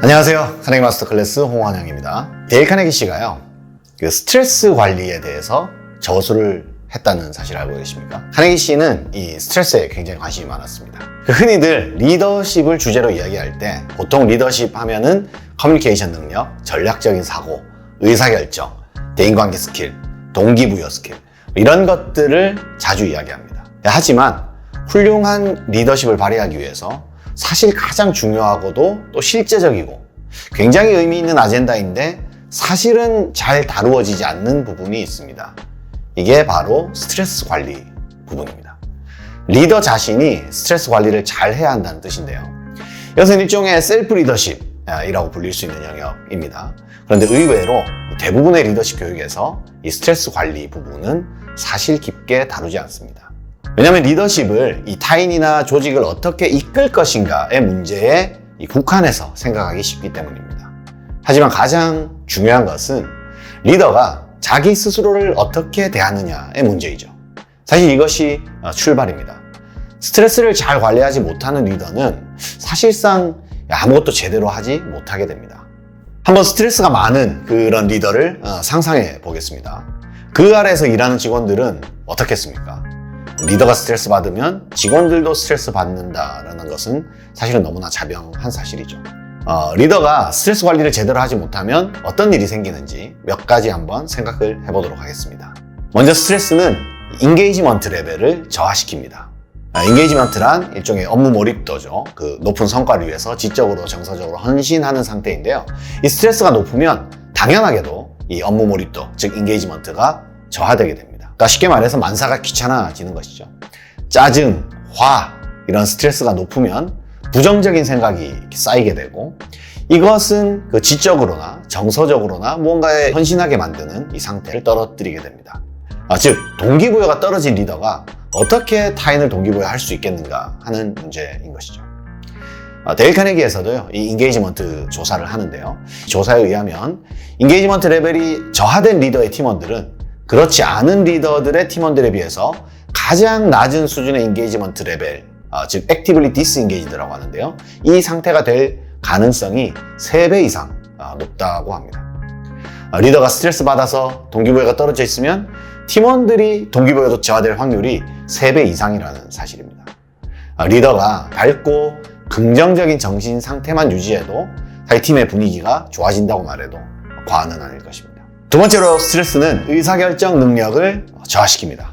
안녕하세요. 카네기 마스터 클래스 홍원영입니다. 데일 카네기 씨가요, 스트레스 관리에 대해서 저술을 했다는 사실 알고 계십니까? 카네기 씨는 이 스트레스에 굉장히 관심이 많았습니다. 흔히들 리더십을 주제로 이야기할 때 보통 리더십 하면은 커뮤니케이션 능력, 전략적인 사고, 의사결정, 대인관계 스킬, 동기부여 스킬 이런 것들을 자주 이야기합니다. 하지만 훌륭한 리더십을 발휘하기 위해서 사실 가장 중요하고도 또 실제적이고 굉장히 의미 있는 아젠다인데 사실은 잘 다루어지지 않는 부분이 있습니다. 이게 바로 스트레스 관리 부분입니다. 리더 자신이 스트레스 관리를 잘 해야 한다는 뜻인데요. 이것은 일종의 셀프 리더십이라고 불릴 수 있는 영역입니다. 그런데 의외로 대부분의 리더십 교육에서 이 스트레스 관리 부분은 사실 깊게 다루지 않습니다. 왜냐하면 리더십을 이 타인이나 조직을 어떻게 이끌 것인가의 문제에 국한해서 생각하기 쉽기 때문입니다. 하지만 가장 중요한 것은 리더가 자기 스스로를 어떻게 대하느냐의 문제이죠. 사실 이것이 출발입니다. 스트레스를 잘 관리하지 못하는 리더는 사실상 아무것도 제대로 하지 못하게 됩니다. 한번 스트레스가 많은 그런 리더를 상상해 보겠습니다. 그 아래에서 일하는 직원들은 어떻겠습니까? 리더가 스트레스 받으면 직원들도 스트레스 받는다는 것은 사실은 너무나 자명한 사실이죠. 리더가 스트레스 관리를 제대로 하지 못하면 어떤 일이 생기는지 몇 가지 한번 생각을 해보도록 하겠습니다. 먼저 스트레스는 인게이지먼트 레벨을 저하시킵니다. 인게이지먼트란 일종의 업무 몰입도죠. 그 높은 성과를 위해서 지적으로 정서적으로 헌신하는 상태인데요. 이 스트레스가 높으면 당연하게도 이 업무 몰입도, 즉 인게이지먼트가 저하되게 됩니다. 그러니까 쉽게 말해서 만사가 귀찮아지는 것이죠. 짜증, 화 이런 스트레스가 높으면 부정적인 생각이 쌓이게 되고 이것은 그 지적으로나 정서적으로나 무언가에 헌신하게 만드는 이 상태를 떨어뜨리게 됩니다. 즉 동기부여가 떨어진 리더가 어떻게 타인을 동기부여할 수 있겠는가 하는 문제인 것이죠. 데일 카네기에서도요, 이 인게이지먼트 조사를 하는데요. 조사에 의하면 인게이지먼트 레벨이 저하된 리더의 팀원들은 그렇지 않은 리더들의 팀원들에 비해서 가장 낮은 수준의 인게이지먼트 레벨, 즉 액티블리 디스인게이지드라고 하는데요. 이 상태가 될 가능성이 3배 이상 높다고 합니다. 리더가 스트레스 받아서 동기부여가 떨어져 있으면 팀원들이 동기부여도 저하될 확률이 3배 이상이라는 사실입니다. 리더가 밝고 긍정적인 정신 상태만 유지해도 자기 팀의 분위기가 좋아진다고 말해도 과언은 아닐 것입니다. 두 번째로 스트레스는 의사결정 능력을 저하시킵니다.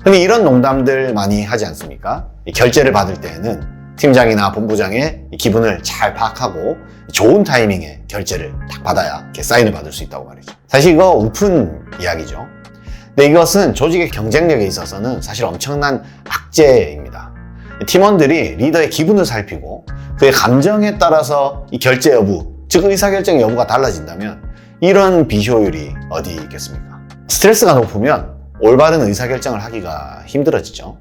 흔히 이런 농담들 많이 하지 않습니까? 결제를 받을 때에는 팀장이나 본부장의 기분을 잘 파악하고 좋은 타이밍에 결제를 딱 받아야 이렇게 사인을 받을 수 있다고 말이죠. 사실 이거 우픈 이야기죠. 근데 이것은 조직의 경쟁력에 있어서는 사실 엄청난 악재입니다. 팀원들이 리더의 기분을 살피고 그의 감정에 따라서 이 결제 여부, 즉 의사결정 여부가 달라진다면 이런 비효율이 어디 있겠습니까? 스트레스가 높으면 올바른 의사결정을 하기가 힘들어지죠.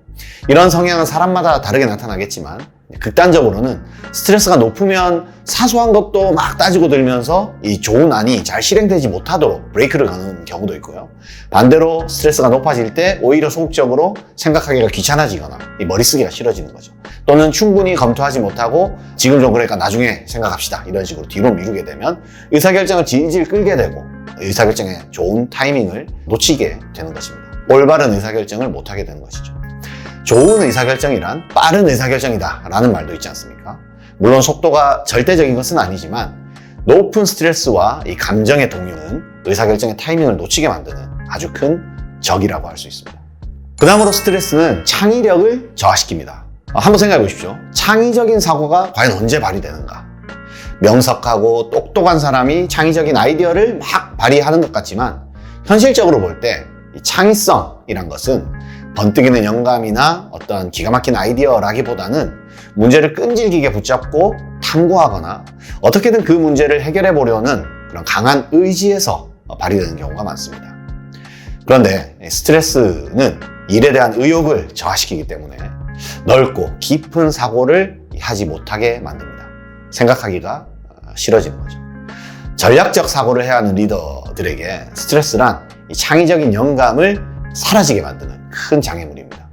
이런 성향은 사람마다 다르게 나타나겠지만 극단적으로는 스트레스가 높으면 사소한 것도 막 따지고 들면서 이 좋은 안이 잘 실행되지 못하도록 브레이크를 거는 경우도 있고요. 반대로 스트레스가 높아질 때 오히려 소극적으로 생각하기가 귀찮아지거나 이 머리쓰기가 싫어지는 거죠. 또는 충분히 검토하지 못하고 지금 좀 그러니까 나중에 생각합시다 이런 식으로 뒤로 미루게 되면 의사결정을 질질 끌게 되고 의사결정의 좋은 타이밍을 놓치게 되는 것입니다. 올바른 의사결정을 못하게 되는 것이죠. 좋은 의사결정이란 빠른 의사결정이다 라는 말도 있지 않습니까? 물론 속도가 절대적인 것은 아니지만 높은 스트레스와 이 감정의 동요는 의사결정의 타이밍을 놓치게 만드는 아주 큰 적이라고 할 수 있습니다. 그 다음으로 스트레스는 창의력을 저하시킵니다. 한번 생각해 보십시오. 창의적인 사고가 과연 언제 발휘되는가? 명석하고 똑똑한 사람이 창의적인 아이디어를 막 발휘하는 것 같지만 현실적으로 볼 때 이 창의성이란 것은 번뜩이는 영감이나 어떤 기가 막힌 아이디어라기보다는 문제를 끈질기게 붙잡고 탐구하거나 어떻게든 그 문제를 해결해 보려는 그런 강한 의지에서 발휘되는 경우가 많습니다. 그런데 스트레스는 일에 대한 의욕을 저하시키기 때문에 넓고 깊은 사고를 하지 못하게 만듭니다. 생각하기가 싫어지는 거죠. 전략적 사고를 해야 하는 리더들에게 스트레스란 이 창의적인 영감을 사라지게 만드는 큰 장애물입니다.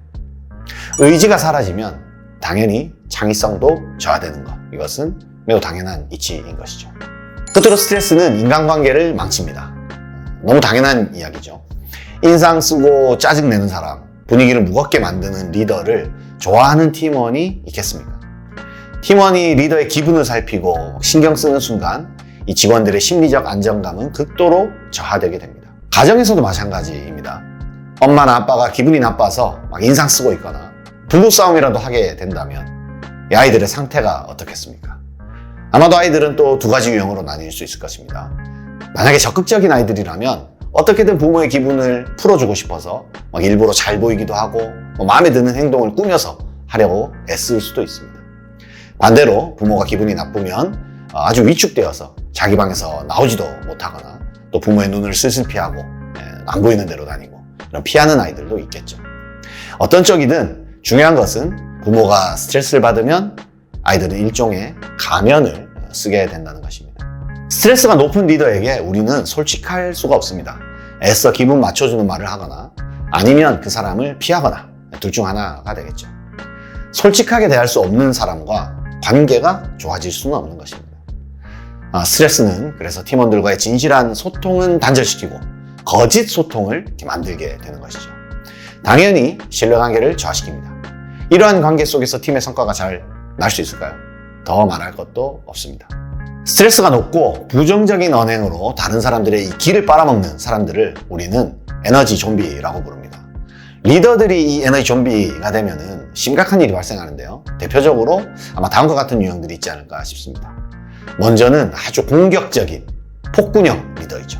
의지가 사라지면 당연히 창의성도 저하되는 것, 이것은 매우 당연한 이치인 것이죠. 끝으로 스트레스는 인간관계를 망칩니다. 너무 당연한 이야기죠. 인상 쓰고 짜증내는 사람, 분위기를 무겁게 만드는 리더를 좋아하는 팀원이 있겠습니까? 팀원이 리더의 기분을 살피고 신경 쓰는 순간 이 직원들의 심리적 안정감은 극도로 저하되게 됩니다. 가정에서도 마찬가지입니다. 엄마나 아빠가 기분이 나빠서 막 인상 쓰고 있거나 부부싸움이라도 하게 된다면 이 아이들의 상태가 어떻겠습니까? 아마도 아이들은 또 두 가지 유형으로 나뉠 수 있을 것입니다. 만약에 적극적인 아이들이라면 어떻게든 부모의 기분을 풀어주고 싶어서 막 일부러 잘 보이기도 하고 마음에 드는 행동을 꾸며서 하려고 애쓸 수도 있습니다. 반대로 부모가 기분이 나쁘면 아주 위축되어서 자기 방에서 나오지도 못하거나 또 부모의 눈을 슬슬 피하고 안 보이는 데로 다니고 이런 피하는 아이들도 있겠죠. 어떤 쪽이든 중요한 것은 부모가 스트레스를 받으면 아이들은 일종의 가면을 쓰게 된다는 것입니다. 스트레스가 높은 리더에게 우리는 솔직할 수가 없습니다. 애써 기분 맞춰주는 말을 하거나 아니면 그 사람을 피하거나 둘 중 하나가 되겠죠. 솔직하게 대할 수 없는 사람과 관계가 좋아질 수는 없는 것입니다. 스트레스는 그래서 팀원들과의 진실한 소통은 단절시키고 거짓 소통을 만들게 되는 것이죠. 당연히 신뢰관계를 저하시킵니다. 이러한 관계 속에서 팀의 성과가 잘 날 수 있을까요? 더 말할 것도 없습니다. 스트레스가 높고 부정적인 언행으로 다른 사람들의 이 기를 빨아먹는 사람들을 우리는 에너지 좀비라고 부릅니다. 리더들이 이 에너지 좀비가 되면은 심각한 일이 발생하는데요. 대표적으로 아마 다음과 같은 유형들이 있지 않을까 싶습니다. 먼저는 아주 공격적인 폭군형 리더이죠.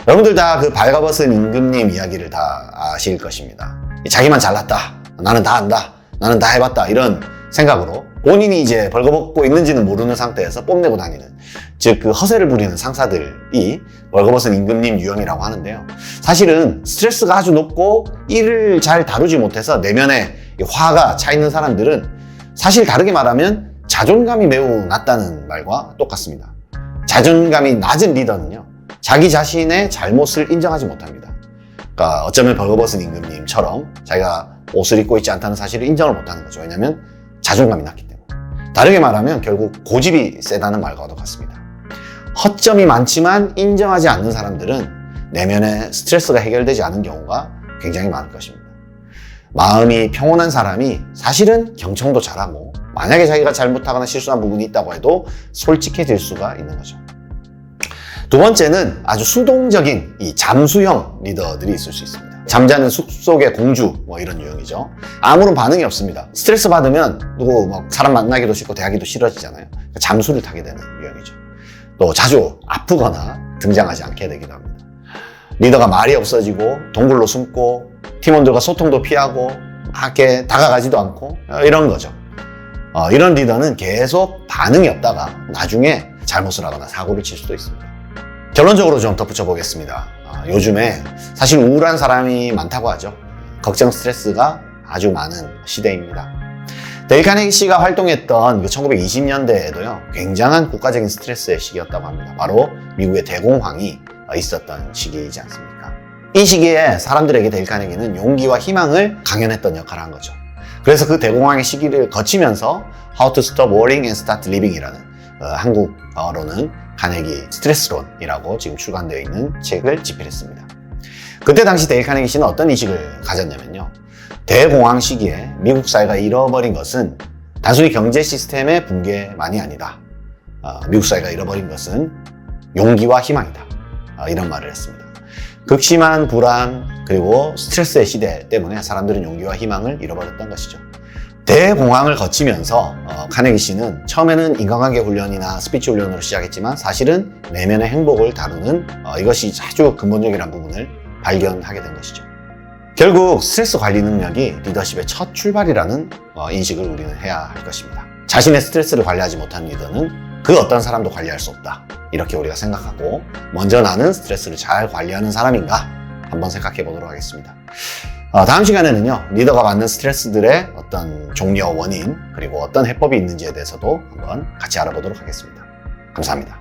여러분들 다 그 발가벗은 임금님 이야기를 다 아실 것입니다. 자기만 잘났다, 나는 다 안다, 나는 다 해봤다 이런 생각으로 본인이 이제 벌거벗고 있는지는 모르는 상태에서 뽐내고 다니는, 즉 그 허세를 부리는 상사들이 벌거벗은 임금님 유형이라고 하는데요. 사실은 스트레스가 아주 높고 일을 잘 다루지 못해서 내면에 화가 차 있는 사람들은 사실 다르게 말하면 자존감이 매우 낮다는 말과 똑같습니다. 자존감이 낮은 리더는요, 자기 자신의 잘못을 인정하지 못합니다. 그러니까 어쩌면 벌거벗은 임금님처럼 자기가 옷을 입고 있지 않다는 사실을 인정을 못하는 거죠. 왜냐하면 자존감이 낮기 때문에. 다르게 말하면 결국 고집이 세다는 말과도 같습니다. 허점이 많지만 인정하지 않는 사람들은 내면에 스트레스가 해결되지 않은 경우가 굉장히 많을 것입니다. 마음이 평온한 사람이 사실은 경청도 잘하고 만약에 자기가 잘못하거나 실수한 부분이 있다고 해도 솔직해질 수가 있는 거죠. 두 번째는 아주 수동적인 이 잠수형 리더들이 있을 수 있습니다. 잠자는 숲속의 공주 이런 유형이죠. 아무런 반응이 없습니다. 스트레스 받으면 누구 사람 만나기도 싫고 대하기도 싫어지잖아요. 잠수를 타게 되는 유형이죠. 또 자주 아프거나 등장하지 않게 되기도 합니다. 리더가 말이 없어지고 동굴로 숨고 팀원들과 소통도 피하고 밖에 다가가지도 않고 이런 거죠. 이런 리더는 계속 반응이 없다가 나중에 잘못을 하거나 사고를 칠 수도 있습니다. 결론적으로 좀 덧붙여 보겠습니다. 요즘에 사실 우울한 사람이 많다고 하죠. 걱정 스트레스가 아주 많은 시대입니다. 데일 카네기 씨가 활동했던 1920년대에도요 굉장한 국가적인 스트레스의 시기였다고 합니다. 바로 미국의 대공황이 있었던 시기이지 않습니까? 이 시기에 사람들에게 데일 카네기는 용기와 희망을 강연했던 역할을 한 거죠. 그래서 그 대공황의 시기를 거치면서 How to Stop Worrying and Start Living이라는 한국어로는 카네기 스트레스론이라고 지금 출간되어 있는 책을 집필했습니다. 그때 당시 데일 카네기 씨는 어떤 인식을 가졌냐면요. 대공황 시기에 미국 사회가 잃어버린 것은 단순히 경제 시스템의 붕괴만이 아니다. 미국 사회가 잃어버린 것은 용기와 희망이다. 이런 말을 했습니다. 극심한 불안 그리고 스트레스의 시대 때문에 사람들은 용기와 희망을 잃어버렸던 것이죠. 대공황을 거치면서 카네기 씨는 처음에는 인간관계 훈련이나 스피치 훈련으로 시작했지만 사실은 내면의 행복을 다루는 이것이 아주 근본적이라는 부분을 발견하게 된 것이죠. 결국 스트레스 관리 능력이 리더십의 첫 출발이라는 인식을 우리는 해야 할 것입니다. 자신의 스트레스를 관리하지 못한 리더는 그 어떤 사람도 관리할 수 없다. 이렇게 우리가 생각하고 먼저 나는 스트레스를 잘 관리하는 사람인가 한번 생각해 보도록 하겠습니다. 다음 시간에는요, 리더가 받는 스트레스들의 어떤 종류와 원인, 그리고 어떤 해법이 있는지에 대해서도 한번 같이 알아보도록 하겠습니다. 감사합니다.